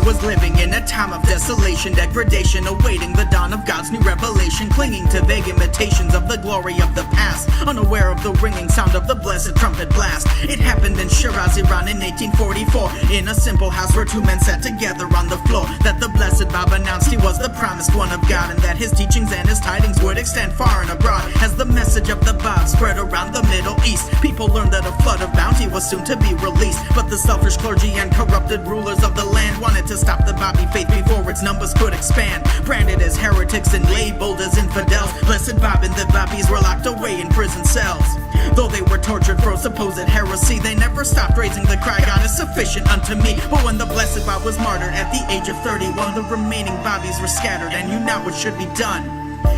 was living in a time of desolation, degradation, awaiting the dawn of God's new revelation, clinging to vague imitations of the glory of the past, unaware of the ringing sound of the blessed trumpet blast. It happened in Shiraz, Iran in 1844, in a simple house where two men sat together on the floor, that the blessed Baba announced he was the promised one of God, and that his teachings and his tidings would extend far and abroad. As the message of the Bab spread around the Middle East, people learned that a flood of bounty was soon to be released, but the selfish clergy and corrupted rulers of the land wanted to stop the Babi faith before its numbers could expand. Branded as heretics and labeled as infidels, blessed Bab and the Babis were locked away in prison cells. Though they were tortured for supposed heresy, they never stopped raising the cry, God is sufficient unto me. But when the blessed Bab was martyred at the age of 31, the remaining Babis were scattered and knew not what should be done.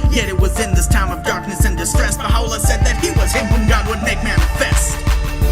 Yet it was in this time of darkness and distress, Baha'u'llah said that he was him whom God would make manifest.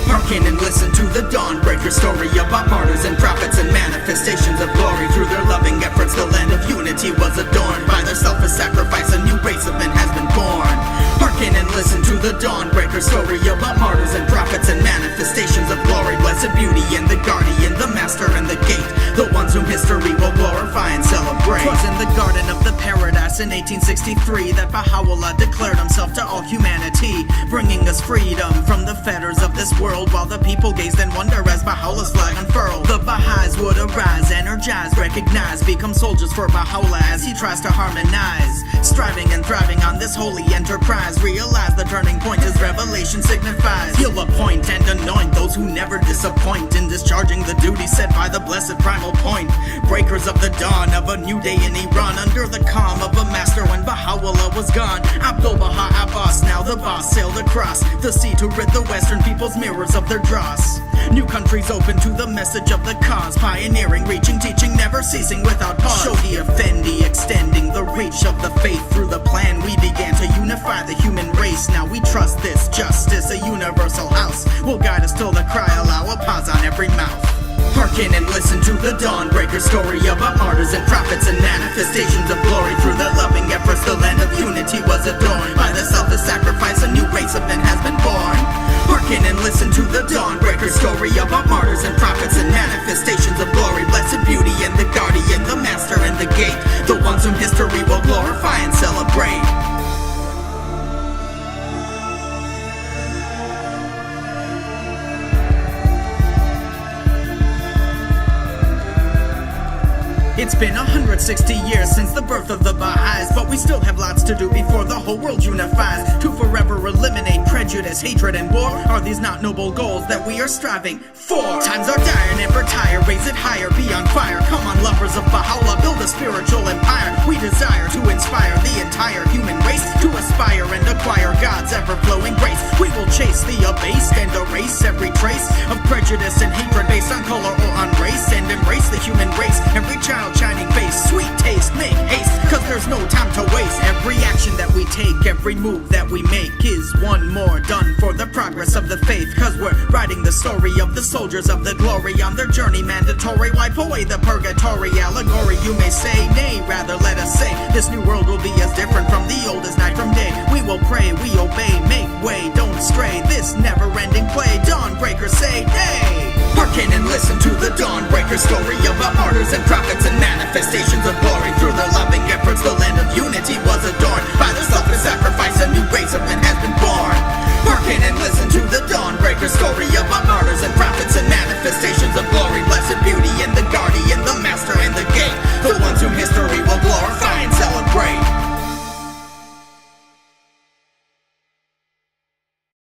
Hearken and listen to the dawnbreaker story about martyrs and prophets and manifestations of glory. Through their loving efforts, the land of unity was adorned. By their selfless sacrifice, a new race of men has been born. Hearken and listen to the dawnbreaker story about martyrs and prophets and manifestations of glory. Blessed beauty and the guardian, the master and the gate, the ones whom history will glorify and celebrate. 'Twas in the garden of the paradise in 1863 that Baha'u'llah declared himself to all humanity, bringing us freedom from the fetters of this world, while the people gazed in wonder as Baha'u'llah's flag unfurled. The Baha'is would arise, energize, recognize, become soldiers for Baha'u'llah as he tries to harmonize, striving and thriving on this holy enterprise. Realize the turning point his revelation signifies. He'll appoint and anoint those who never disappoint in discharging the duty set by the blessed primal point. Breakers of the dawn of a new day in Iran, under the calm of a master when Baha'u'llah was gone. Abdul Baha Abbas, now the boss, sailed across the sea to rid the western people's mirrors of their dross. New countries open to the message of the cause, pioneering, reaching, teaching, never ceasing without pause. Show the Effendi, extending the reach of the faith. Through the plan we began to unify the human race. Now we trust this justice, a universal house, will guide us till the cry allow a pause on every mouth. Hearken and listen to the dawnbreaker story about martyrs and prophets and manifestations of glory. Through their loving efforts, the land of unity was adorned. By their selfless sacrifice, a new race of men has been born. Hearken and listen to the dawnbreaker story about martyrs and prophets and manifestations of glory. Blessed beauty and the guardian, the master and the gate, the ones whom history will glorify and celebrate. It's been 160 years since the birth of the Baha'is, but we still have lots to do before the whole world unifies. To forever eliminate prejudice, hatred, and war, are these not noble goals that we are striving for? Times are dire, never tire, raise it higher, be on fire. Come on, lovers of Baha'u'llah, build a spiritual empire. We desire to inspire the entire human race to aspire and acquire God's ever-flowing grace. We will chase the abased and erase every trace of prejudice and hatred based on color or on race, and embrace the human race. Every child shining face, sweet taste, make haste, cause there's no time to waste. Every action that we take, every move that we make is one more done for the progress of the faith. Cause we're writing the story of the soldiers of the glory on their journey mandatory. Wipe away the purgatory allegory, you may say, nay, rather let us say, this new world will be as different from the old as night from day. We will pray, we obey, make way, don't stray. This never-ending play, dawnbreaker say, hey! Hearken and listen to the dawnbreaker story about martyrs and prophets and manifestations of glory. Through their loving efforts, the land of unity